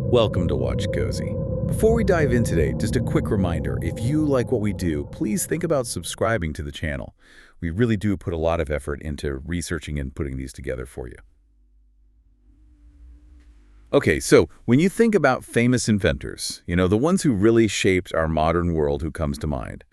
Welcome to Watch Cozy. Before we dive in today, just a quick reminder, if you like what we do, please think about subscribing to the channel. We really do put a lot of effort into researching and putting these together for you. Okay, so when you think about famous inventors, the ones who really shaped our modern world, who comes to mind?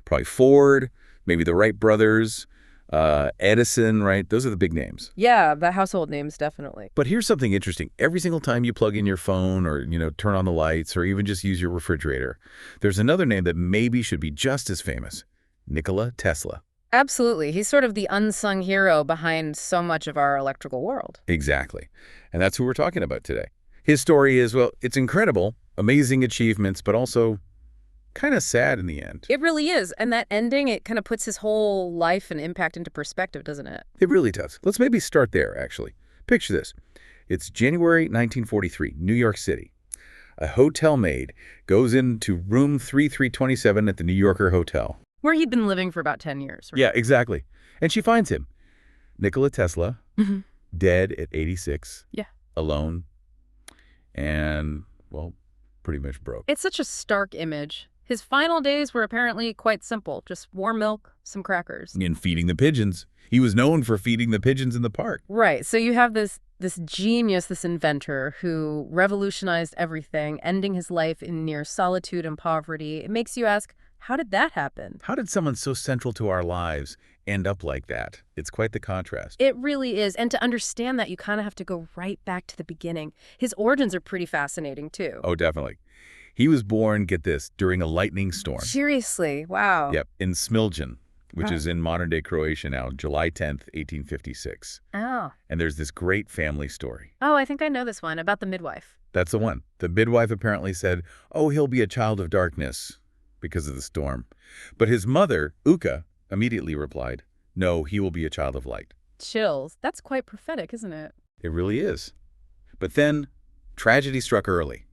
Probably Ford, maybe the Wright brothers, Edison, right? Those are the big names. Yeah, the household names, definitely. But here's something interesting. Every single time you plug in your phone or, turn on the lights or even just use your refrigerator, there's another name that maybe should be just as famous, Nikola Tesla. Absolutely. He's sort of the unsung hero behind so much of our electrical world. Exactly. And that's who we're talking about today. His story is, well, it's incredible, amazing achievements, but also kind of sad in the end. It really is. And that ending, it kind of puts his whole life and impact into perspective, doesn't it? It really does. Let's maybe start there, actually. Picture this. It's January 1943, New York City. A hotel maid goes into room 3327 at the New Yorker Hotel. Where he'd been living for about 10 years. Right? Yeah, exactly. And she finds him, Nikola Tesla, dead at 86, Yeah. alone, and, well, pretty much broke. It's such a stark image. His final days were apparently quite simple. Just warm milk, some crackers. And feeding the pigeons. He was known for feeding the pigeons in the park. Right. So you have this genius, this inventor who revolutionized everything, ending his life in near solitude and poverty. It makes you ask, how did that happen? How did someone so central to our lives end up like that? It's quite the contrast. It really is. And to understand that, you kind of have to go right back to the beginning. His origins are pretty fascinating, too. Oh, definitely. He was born, get this, during a lightning storm. Seriously? Wow. Yep, in Smiljan, which is in modern-day Croatia now, July 10th, 1856. Oh. And there's this great family story. Oh, I think I know this one, about the midwife. That's the one. The midwife apparently said, oh, he'll be a child of darkness because of the storm. But his mother, Uka, immediately replied, no, he will be a child of light. Chills. That's quite prophetic, isn't it? It really is. But then, tragedy struck early.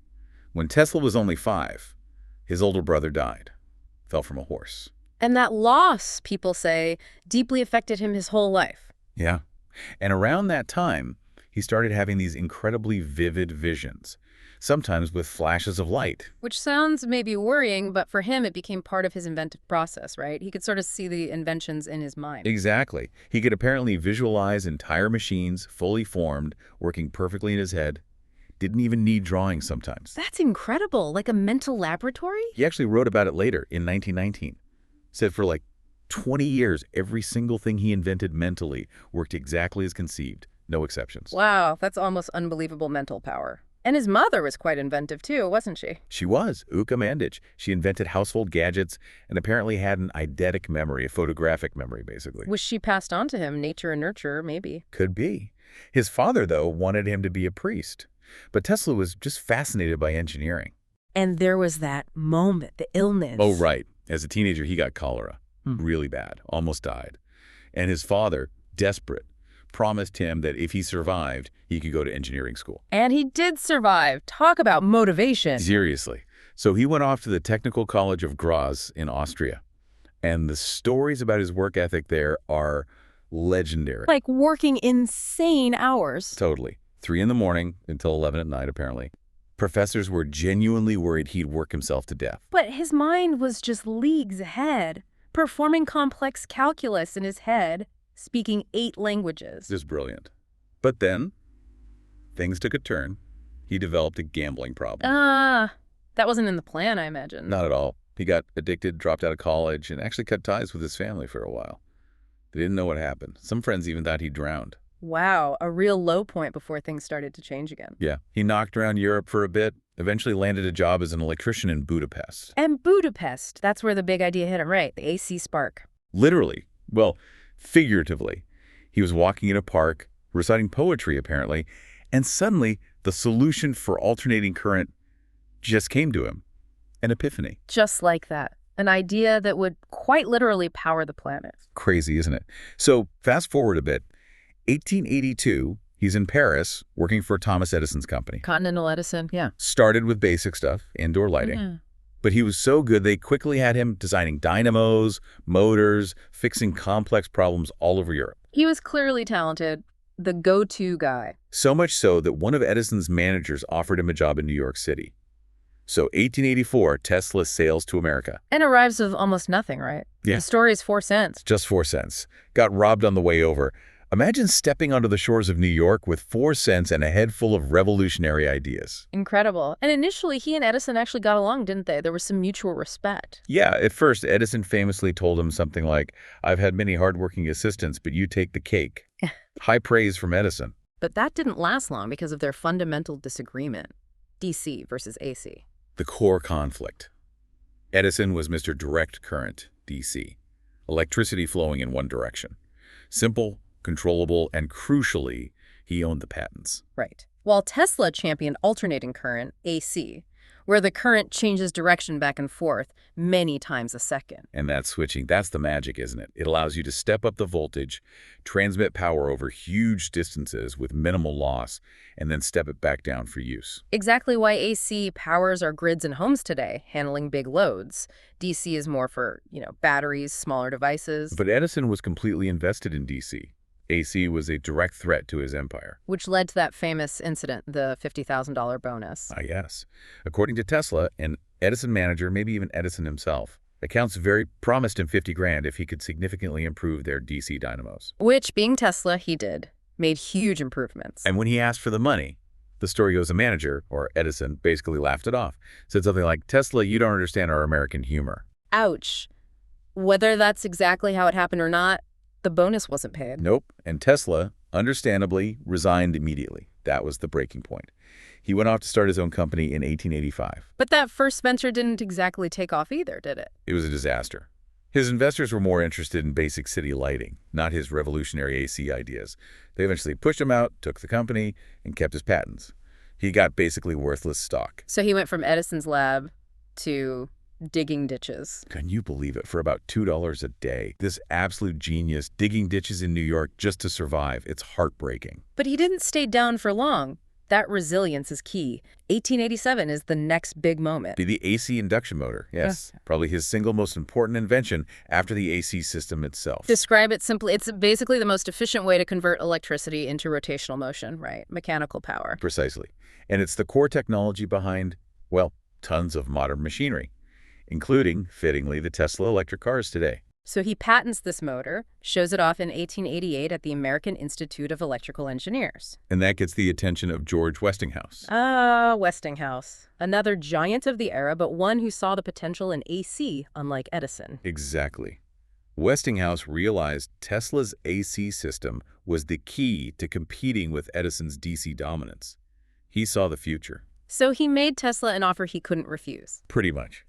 When Tesla was only 5, his older brother died, fell from a horse. And that loss, people say, deeply affected him his whole life. Yeah. And around that time, he started having these incredibly vivid visions, sometimes with flashes of light. Which sounds maybe worrying, but for him it became part of his inventive process, right? He could sort of see the inventions in his mind. Exactly. He could apparently visualize entire machines, fully formed, working perfectly in his head. Didn't even need drawings sometimes. That's incredible. Like a mental laboratory? He actually wrote about it later in 1919. Said for like 20 years, every single thing he invented mentally worked exactly as conceived. No exceptions. Wow, that's almost unbelievable mental power. And his mother was quite inventive too, wasn't she? She was, Uka Mandic. She invented household gadgets and apparently had an eidetic memory, a photographic memory, basically. Was she passed on to him, nature and nurture, maybe? Could be. His father, though, wanted him to be a priest. But Tesla was just fascinated by engineering. And there was that moment, the illness. Oh, right. As a teenager, he got cholera. Really bad. Almost died. And his father, desperate, promised him that if he survived, he could go to engineering school. And he did survive. Talk about motivation. Seriously. So he went off to the Technical College of Graz in Austria. And the stories about his work ethic there are legendary. Like working insane hours. Totally. 3 in the morning until 11 at night, apparently. Professors were genuinely worried he'd work himself to death. But his mind was just leagues ahead, performing complex calculus in his head, speaking 8 languages. Just brilliant. But then, things took a turn. He developed a gambling problem. That wasn't in the plan, I imagine. Not at all. He got addicted, dropped out of college, and actually cut ties with his family for a while. They didn't know what happened. Some friends even thought he drowned. Wow, a real low point before things started to change again. Yeah. He knocked around Europe for a bit, eventually landed a job as an electrician in Budapest. And Budapest, that's where the big idea hit him, right? The AC spark. Literally. Well, figuratively. He was walking in a park, reciting poetry apparently, and suddenly the solution for alternating current just came to him. An epiphany. Just like that. An idea that would quite literally power the planet. Crazy, isn't it? So fast forward a bit. 1882, he's in Paris working for Thomas Edison's company. Continental Edison, yeah. Started with basic stuff, indoor lighting. But he was so good, they quickly had him designing dynamos, motors, fixing complex problems all over Europe. He was clearly talented. the go-to guy. So much so that one of Edison's managers offered him a job in New York City. So 1884, Tesla sails to America. And arrives with almost nothing, right? Yeah. The story is 4 cents. Just 4 cents. Got robbed on the way over. Imagine stepping onto the shores of New York with 4 cents and a head full of revolutionary ideas. Incredible. And initially, he and Edison actually got along, didn't they? There was some mutual respect. Yeah, at first, Edison famously told him something like, "I've had many hardworking assistants, but you take the cake." High praise from Edison. But that didn't last long because of their fundamental disagreement. DC versus AC. The core conflict. Edison was Mr. Direct Current, DC. Electricity flowing in one direction. Simple, controllable, and crucially, he owned the patents. Right. While Tesla championed alternating current, AC, where the current changes direction back and forth many times a second. And that switching, that's the magic, isn't it? It allows you to step up the voltage, transmit power over huge distances with minimal loss, and then step it back down for use. Exactly why AC powers our grids and homes today, handling big loads. DC is more for, batteries, smaller devices. But Edison was completely invested in DC. AC was a direct threat to his empire. Which led to that famous incident, the $50,000 bonus. Ah, yes. According to Tesla, an Edison manager, maybe even Edison himself, accounts very promised him 50 grand if he could significantly improve their DC dynamos. Which, being Tesla, he did. Made huge improvements. And when he asked for the money, the story goes the manager, or Edison, basically laughed it off. Said something like, "Tesla, you don't understand our American humor." Ouch. Whether that's exactly how it happened or not, the bonus wasn't paid. Nope. And Tesla, understandably, resigned immediately. That was the breaking point. He went off to start his own company in 1885. But that first venture didn't exactly take off either, did it? It was a disaster. His investors were more interested in basic city lighting, not his revolutionary AC ideas. They eventually pushed him out, took the company, and kept his patents. He got basically worthless stock. So he went from Edison's lab to digging ditches. Can you believe it? For about $2 a day. This absolute genius digging ditches in New York just to survive. It's heartbreaking. But he didn't stay down for long. That resilience is key. 1887 is the next big moment. The AC induction motor, yes. Probably his single most important invention after the AC system itself. Describe it simply. It's basically the most efficient way to convert electricity into rotational motion, right? Mechanical power. Precisely. And it's the core technology behind, well, tons of modern machinery, including, fittingly, the Tesla electric cars today. So he patents this motor, shows it off in 1888 at the American Institute of Electrical Engineers. And that gets the attention of George Westinghouse. Ah, Westinghouse. Another giant of the era, but one who saw the potential in AC, unlike Edison. Exactly. Westinghouse realized Tesla's AC system was the key to competing with Edison's DC dominance. He saw the future. So he made Tesla an offer he couldn't refuse. Pretty much.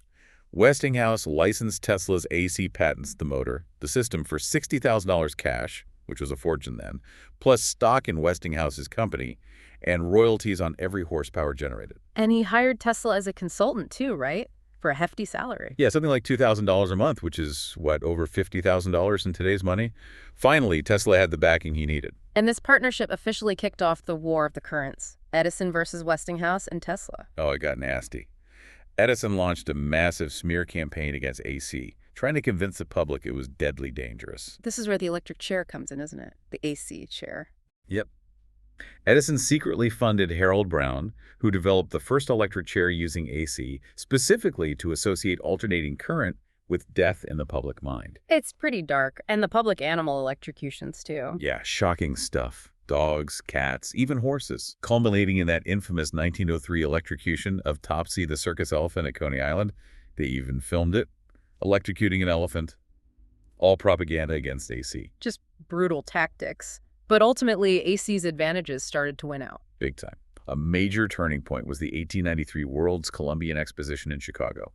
Westinghouse licensed Tesla's AC patents, the motor, the system for $60,000 cash, which was a fortune then, plus stock in Westinghouse's company, and royalties on every horsepower generated. And he hired Tesla as a consultant too, right? For a hefty salary. Yeah, something like $2,000 a month, which is, over $50,000 in today's money? Finally, Tesla had the backing he needed. And this partnership officially kicked off the War of the Currents. Edison versus Westinghouse and Tesla. Oh, it got nasty. Edison launched a massive smear campaign against AC, trying to convince the public it was deadly dangerous. This is where the electric chair comes in, isn't it? The AC chair. Yep. Edison secretly funded Harold Brown, who developed the first electric chair using AC, specifically to associate alternating current with death in the public mind. It's pretty dark, and the public animal electrocutions, too. Yeah, shocking stuff. Dogs, cats, even horses, culminating in that infamous 1903 electrocution of Topsy the circus elephant at Coney Island. They even filmed it, electrocuting an elephant. All propaganda against AC. Just brutal tactics. But ultimately, AC's advantages started to win out. Big time. A major turning point was the 1893 World's Columbian Exposition in Chicago,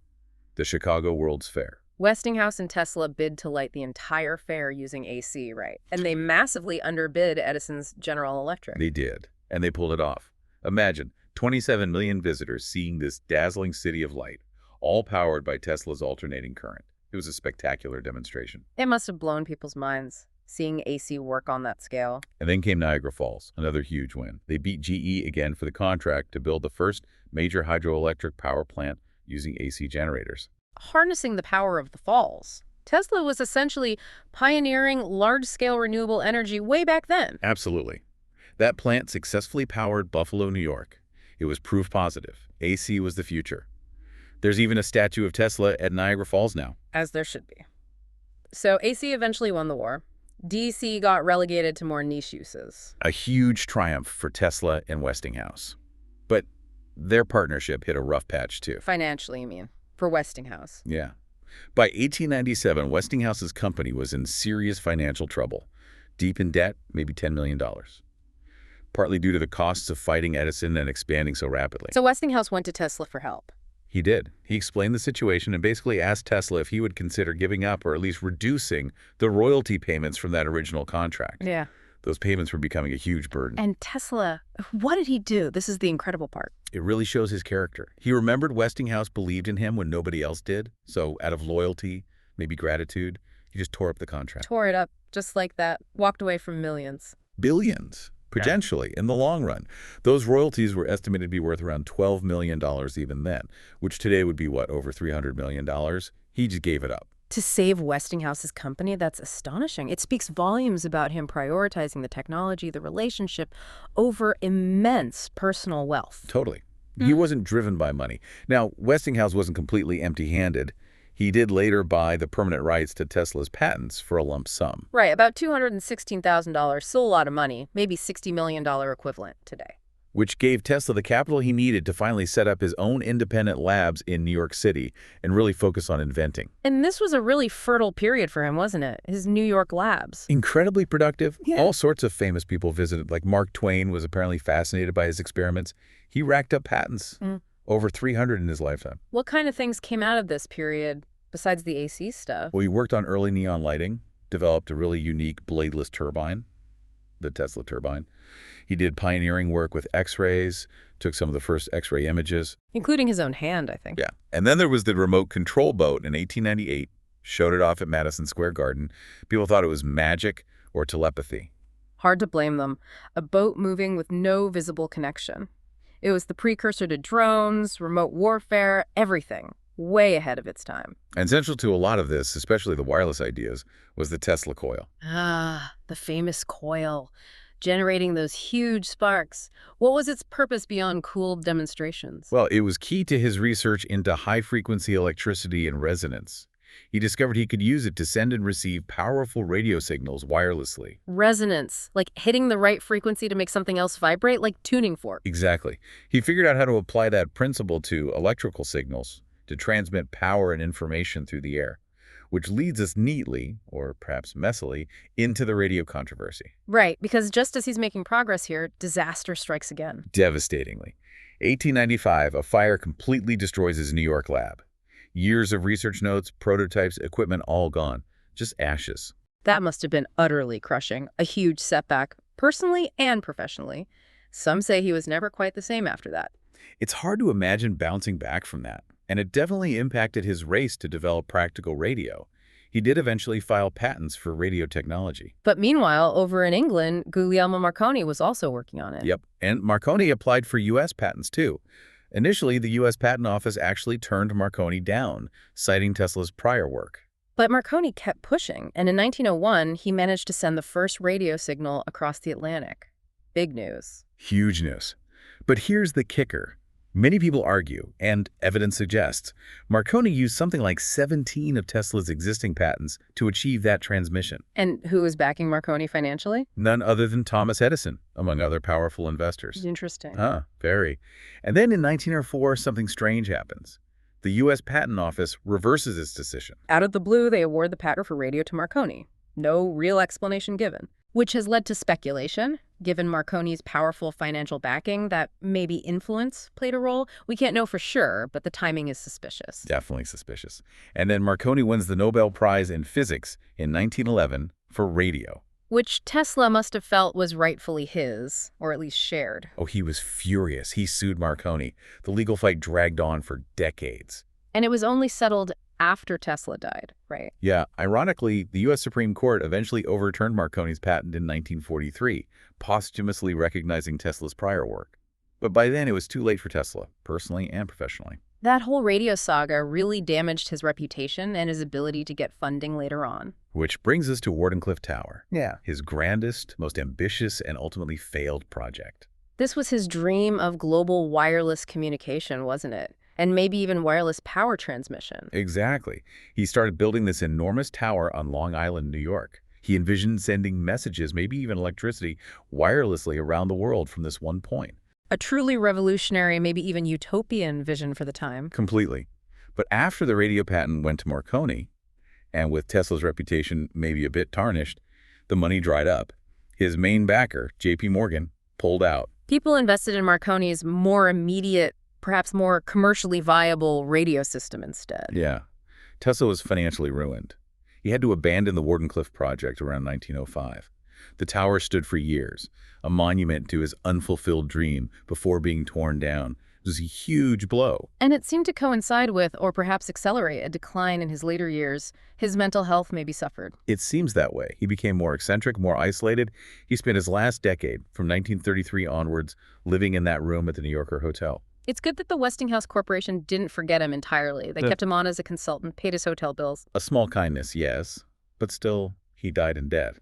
the Chicago World's Fair. Westinghouse and Tesla bid to light the entire fair using AC, right? And they massively underbid Edison's General Electric. They did, and they pulled it off. Imagine 27 million visitors seeing this dazzling city of light, all powered by Tesla's alternating current. It was a spectacular demonstration. It must have blown people's minds, seeing AC work on that scale. And then came Niagara Falls, another huge win. They beat GE again for the contract to build the first major hydroelectric power plant using AC generators. Harnessing the power of the falls. Tesla was essentially pioneering large-scale renewable energy way back then. Absolutely. That plant successfully powered Buffalo, New York. It was proof positive. AC was the future. There's even a statue of Tesla at Niagara Falls now. As there should be. So AC eventually won the war. DC got relegated to more niche uses. A huge triumph for Tesla and Westinghouse. But their partnership hit a rough patch, too. Financially, you mean, for Westinghouse. Yeah. By 1897, Westinghouse's company was in serious financial trouble. Deep in debt, maybe $10 million. Partly due to the costs of fighting Edison and expanding so rapidly. So Westinghouse went to Tesla for help. He did. He explained the situation and basically asked Tesla if he would consider giving up or at least reducing the royalty payments from that original contract. Yeah. Those payments were becoming a huge burden. And Tesla, what did he do? This is the incredible part. It really shows his character. He remembered Westinghouse believed in him when nobody else did. So out of loyalty, maybe gratitude, he just tore up the contract. Tore it up just like that. Walked away from millions. Billions, potentially, in the long run. Those royalties were estimated to be worth around $12 million even then, which today would be, what, over $300 million? He just gave it up. To save Westinghouse's company, that's astonishing. It speaks volumes about him prioritizing the technology, the relationship, over immense personal wealth. Totally. He wasn't driven by money. Now, Westinghouse wasn't completely empty-handed. He did later buy the permanent rights to Tesla's patents for a lump sum. Right, about $216,000, still a lot of money, maybe $60 million equivalent today. Which gave Tesla the capital he needed to finally set up his own independent labs in New York City and really focus on inventing. And this was a really fertile period for him, wasn't it? His New York labs. Incredibly productive. Yeah. All sorts of famous people visited, like Mark Twain was apparently fascinated by his experiments. He racked up patents, over 300 in his lifetime. What kind of things came out of this period besides the AC stuff? Well, he worked on early neon lighting, developed a really unique bladeless turbine, the Tesla turbine. He did pioneering work with X-rays, took some of the first X-ray images. Including his own hand, I think. Yeah. And then there was the remote control boat in 1898, showed it off at Madison Square Garden. People thought it was magic or telepathy. Hard to blame them. A boat moving with no visible connection. It was the precursor to drones, remote warfare, everything. Way ahead of its time. And central to a lot of this, especially the wireless ideas, was the Tesla coil. Ah, the famous coil. Generating those huge sparks. What was its purpose beyond cool demonstrations? Well, it was key to his research into high-frequency electricity and resonance. He discovered he could use it to send and receive powerful radio signals wirelessly. Resonance, like hitting the right frequency to make something else vibrate, like tuning fork. Exactly. He figured out how to apply that principle to electrical signals to transmit power and information through the air, which leads us neatly, or perhaps messily, into the radio controversy. Right, because just as he's making progress here, disaster strikes again. Devastatingly. 1895, a fire completely destroys his New York lab. Years of research notes, prototypes, equipment all gone. Just ashes. That must have been utterly crushing, a huge setback, personally and professionally. Some say he was never quite the same after that. It's hard to imagine bouncing back from that, and it definitely impacted his race to develop practical radio. He did eventually file patents for radio technology. But meanwhile, over in England, Guglielmo Marconi was also working on it. Yep, and Marconi applied for U.S. patents too. Initially, the U.S. Patent Office actually turned Marconi down, citing Tesla's prior work. But Marconi kept pushing, and in 1901, he managed to send the first radio signal across the Atlantic. Big news. Huge news. But here's the kicker. Many people argue, and evidence suggests, Marconi used something like 17 of Tesla's existing patents to achieve that transmission. And who was backing Marconi financially? None other than Thomas Edison, among other powerful investors. Interesting. Very. And then in 1904, something strange happens. The U.S. Patent Office reverses its decision. Out of the blue, they award the patent for radio to Marconi. No real explanation given. Which has led to speculation, given Marconi's powerful financial backing, that maybe influence played a role. We can't know for sure, but the timing is suspicious. Definitely suspicious. And then Marconi wins the Nobel Prize in Physics in 1911 for radio. Which Tesla must have felt was rightfully his, or at least shared. Oh, he was furious. He sued Marconi. The legal fight dragged on for decades. And it was only settled after Tesla died, right? Yeah, ironically, the U.S. Supreme Court eventually overturned Marconi's patent in 1943, posthumously recognizing Tesla's prior work. But by then, it was too late for Tesla, personally and professionally. That whole radio saga really damaged his reputation and his ability to get funding later on. Which brings us to Wardenclyffe Tower. Yeah. His grandest, most ambitious, and ultimately failed project. This was his dream of global wireless communication, wasn't it? And maybe even wireless power transmission. Exactly. He started building this enormous tower on Long Island, New York. He envisioned sending messages, maybe even electricity, wirelessly around the world from this one point. A truly revolutionary, maybe even utopian vision for the time. Completely. But after the radio patent went to Marconi, and with Tesla's reputation maybe a bit tarnished, the money dried up. His main backer, J.P. Morgan, pulled out. People invested in Marconi's more immediate, perhaps more commercially viable radio system instead. Yeah. Tesla was financially ruined. He had to abandon the Wardenclyffe project around 1905. The tower stood for years, a monument to his unfulfilled dream before being torn down. It was a huge blow. And it seemed to coincide with, or perhaps accelerate, a decline in his later years. His mental health maybe suffered. It seems that way. He became more eccentric, more isolated. He spent his last decade, from 1933 onwards, living in that room at the New Yorker Hotel. It's good that the Westinghouse Corporation didn't forget him entirely. They kept him on as a consultant, paid his hotel bills. A small kindness, yes, but still, he died in debt.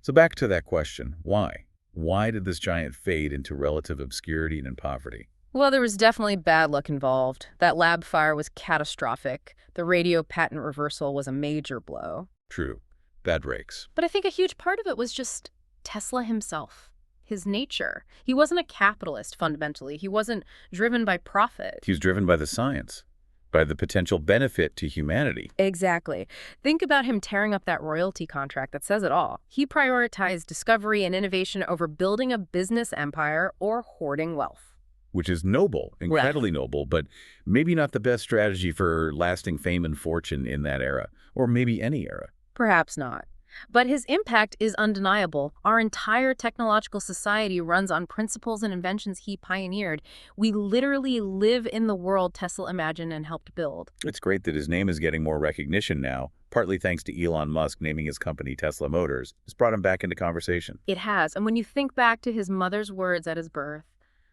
So back to that question, why? Why did this giant fade into relative obscurity and poverty? Well, there was definitely bad luck involved. That lab fire was catastrophic. The radio patent reversal was a major blow. True. Bad breaks. But I think a huge part of it was just Tesla himself, his nature. He wasn't a capitalist, fundamentally. He wasn't driven by profit. He was driven by the science, by the potential benefit to humanity. Exactly. Think about him tearing up that royalty contract that says it all. He prioritized discovery and innovation over building a business empire or hoarding wealth. Which is noble, incredibly noble, but maybe not the best strategy for lasting fame and fortune in that era, or maybe any era. Perhaps not. But his impact is undeniable. Our entire technological society runs on principles and inventions he pioneered. We literally live in the world Tesla imagined and helped build. It's great that his name is getting more recognition now, partly thanks to Elon Musk naming his company Tesla Motors. It's brought him back into conversation. It has. And when you think back to his mother's words at his birth,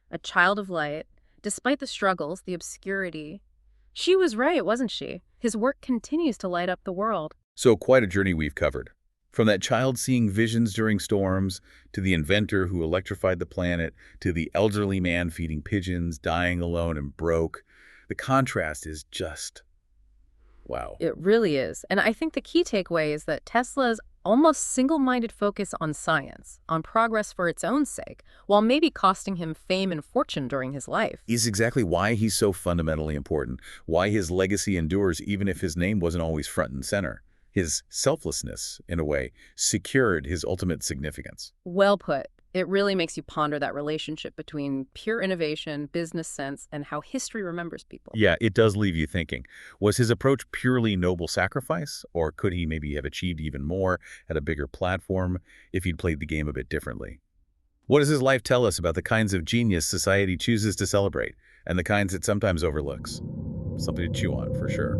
a child of light, despite the struggles, the obscurity, she was right, wasn't she? His work continues to light up the world. So quite a journey we've covered. From that child seeing visions during storms, to the inventor who electrified the planet, to the elderly man feeding pigeons, dying alone and broke. The contrast is just, wow. It really is. And I think the key takeaway is that Tesla's almost single-minded focus on science, on progress for its own sake, while maybe costing him fame and fortune during his life, Is exactly why he's so fundamentally important, why his legacy endures even if his name wasn't always front and center. His selflessness, in a way, secured his ultimate significance. Well put. It really makes you ponder that relationship between pure innovation, business sense, and how history remembers people. Yeah, it does leave you thinking. Was his approach purely noble sacrifice, or could he maybe have achieved even more at a bigger platform if he'd played the game a bit differently? What does his life tell us about the kinds of genius society chooses to celebrate, and the kinds it sometimes overlooks? Something to chew on, for sure.